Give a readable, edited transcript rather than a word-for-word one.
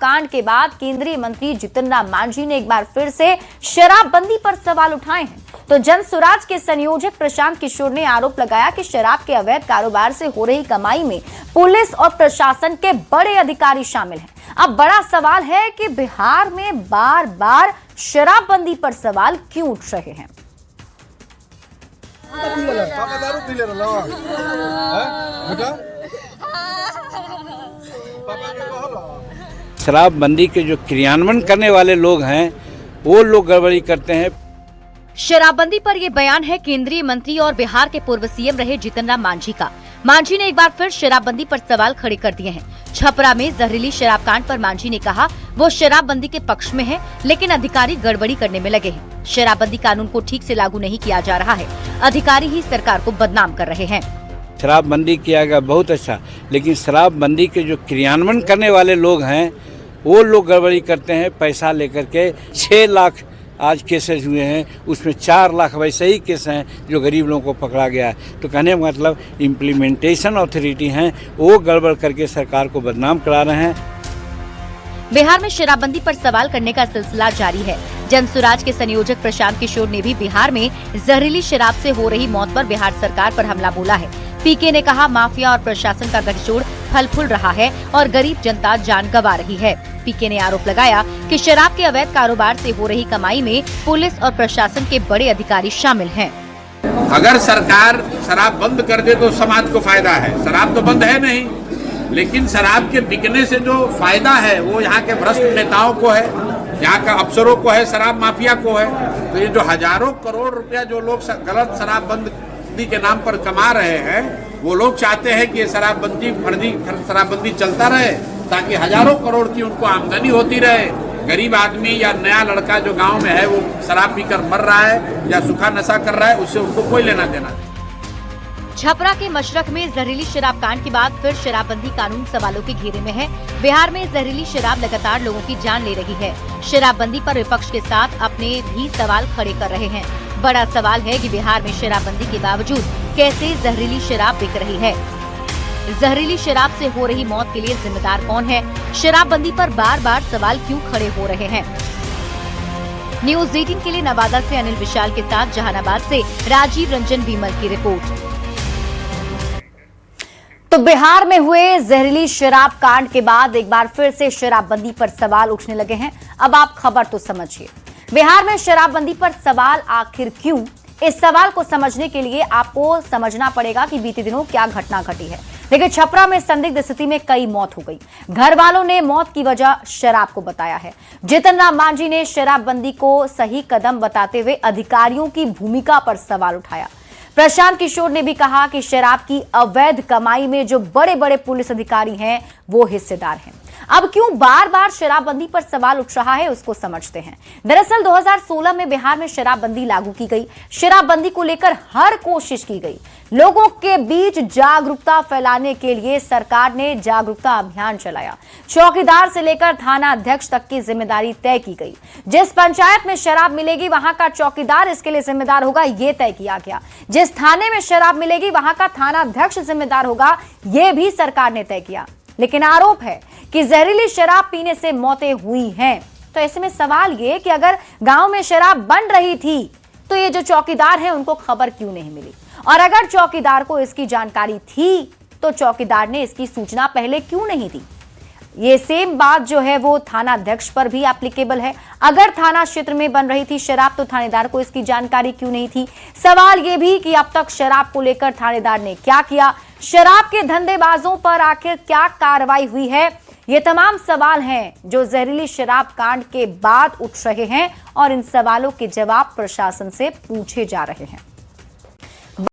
कांड के बाद केंद्रीय मंत्री जीतन राम मांझी ने एक बार फिर से शराबबंदी पर सवाल उठाए हैं। तो जन स्वराज के संयोजक प्रशांत किशोर ने आरोप लगाया कि शराब के अवैध कारोबार से हो रही कमाई में पुलिस और प्रशासन के बड़े अधिकारी शामिल हैं। अब बड़ा सवाल है कि बिहार में बार बार शराबबंदी पर सवाल क्यों उठ रहे हैं। शराबबंदी के जो क्रियान्वयन करने वाले लोग हैं वो लोग गड़बड़ी करते हैं। शराबबंदी पर यह बयान है केंद्रीय मंत्री और बिहार के पूर्व सीएम रहे जीतन राम मांझी का। मांझी ने एक बार फिर शराबबंदी पर सवाल खड़े कर दिए हैं। छपरा में जहरीली शराब कांड पर मांझी ने कहा वो शराबबंदी के पक्ष में है, लेकिन अधिकारी गड़बड़ी करने में लगे हैं। शराबबंदी कानून को ठीक से लागू नहीं किया जा रहा है, अधिकारी ही सरकार को बदनाम कर रहे हैं। शराबबंदी किया गया बहुत अच्छा, लेकिन शराबबंदी के जो क्रियान्वयन करने वाले लोग हैं वो लोग गड़बड़ी करते हैं। पैसा लेकर के 6 लाख आज केसेस हुए हैं, उसमें 4 लाख वैसे ही केस हैं जो गरीब लोगों को पकड़ा गया है। तो कहने का मतलब इम्प्लीमेंटेशन अथॉरिटी हैं वो गड़बड़ करके सरकार को बदनाम करा रहे हैं। बिहार में शराबबंदी पर सवाल करने का सिलसिला जारी है। जन स्वराज के संयोजक प्रशांत किशोर ने भी बिहार में जहरीली शराब से हो रही मौत पर बिहार सरकार पर हमला बोला है। पीके ने कहा माफिया और प्रशासन का गठजोड़ फल फूल रहा है और गरीब जनता जान गंवा रही है। पीके ने आरोप लगाया कि शराब के अवैध कारोबार से हो रही कमाई में पुलिस और प्रशासन के बड़े अधिकारी शामिल हैं। अगर सरकार शराब बंद कर दे तो समाज को फायदा है। शराब तो बंद है नहीं, लेकिन शराब के बिकने से जो फायदा है वो यहाँ के भ्रष्ट नेताओं को है, यहाँ के अफसरों को है, शराब माफिया को है। तो ये जो हजारों करोड़ रुपया जो लोग गलत शराबबंदी के नाम पर कमा रहे हैं, वो लोग चाहते हैं कि ये शराबबंदी फर्जी शराबबंदी चलता रहे ताकि हजारों करोड़ की उनको आमदनी होती रहे। गरीब आदमी या नया लड़का जो गांव में है वो शराब पीकर मर रहा है या सूखा नशा कर रहा है, उससे उनको कोई लेना देना नहीं। छपरा के मशरक में जहरीली शराब कांड के बाद फिर शराबबंदी कानून सवालों के घेरे में है। बिहार में जहरीली शराब लगातार लोगों की जान ले रही है। शराबबंदी पर विपक्ष के साथ अपने भी सवाल खड़े कर रहे हैं। बड़ा सवाल है कि बिहार में शराबबंदी के बावजूद कैसे जहरीली शराब बिक रही है। जहरीली शराब से हो रही मौत के लिए जिम्मेदार कौन है? शराबबंदी पर बार बार सवाल क्यों खड़े हो रहे हैं? न्यूज़ 18 के लिए नवादा से अनिल विशाल के साथ जहानाबाद से राजीव रंजन बीमल की रिपोर्ट। तो बिहार में हुए जहरीली शराब कांड के बाद एक बार फिर से शराबबंदी पर सवाल उठने लगे हैं। अब आप खबर तो समझिए, बिहार में शराबबंदी पर सवाल आखिर क्यों? इस सवाल को समझने के लिए आपको समझना पड़ेगा कि बीते दिनों क्या घटना घटी है। देखिए, छपरा में संदिग्ध स्थिति में कई मौत हो गई। घर वालों ने मौत की वजह शराब को बताया है। जीतन राम मांझी ने शराबबंदी को सही कदम बताते हुए अधिकारियों की भूमिका पर सवाल उठाया। प्रशांत किशोर ने भी कहा कि शराब की अवैध कमाई में जो बड़े बड़े पुलिस अधिकारी हैं वो हिस्सेदार हैं। अब क्यों बार बार शराबबंदी पर सवाल उठ रहा है उसको समझते हैं। दरअसल 2016 में बिहार में शराबबंदी लागू की गई। शराबबंदी को लेकर हर कोशिश की गई। लोगों के बीच जागरूकता फैलाने के लिए सरकार ने जागरूकता अभियान चलाया। चौकीदार से लेकर थाना अध्यक्ष तक की जिम्मेदारी तय की गई। जिस पंचायत में शराब मिलेगी वहां का चौकीदार इसके लिए जिम्मेदार होगा, यह तय किया गया। जिस थाने में शराब मिलेगी वहां का थाना अध्यक्ष जिम्मेदार होगा, यह भी सरकार ने तय किया। लेकिन आरोप है कि जहरीली शराब पीने से मौतें हुई हैं। तो ऐसे में सवाल ये कि अगर गांव में शराब बन रही थी तो ये जो चौकीदार हैं उनको खबर क्यों नहीं मिली? और अगर चौकीदार को इसकी जानकारी थी तो चौकीदार ने इसकी सूचना पहले क्यों नहीं दी? ये सेम बात जो है वो थाना अध्यक्ष पर भी एप्लीकेबल है। अगर थाना क्षेत्र में बन रही थी शराब तो थानेदार को इसकी जानकारी क्यों नहीं थी? सवाल ये भी कि अब तक शराब को लेकर थानेदार ने क्या किया? शराब के धंधेबाजों पर आखिर क्या कार्रवाई हुई है? ये तमाम सवाल हैं जो जहरीली शराब कांड के बाद उठ रहे हैं और इन सवालों के जवाब प्रशासन से पूछे जा रहे हैं।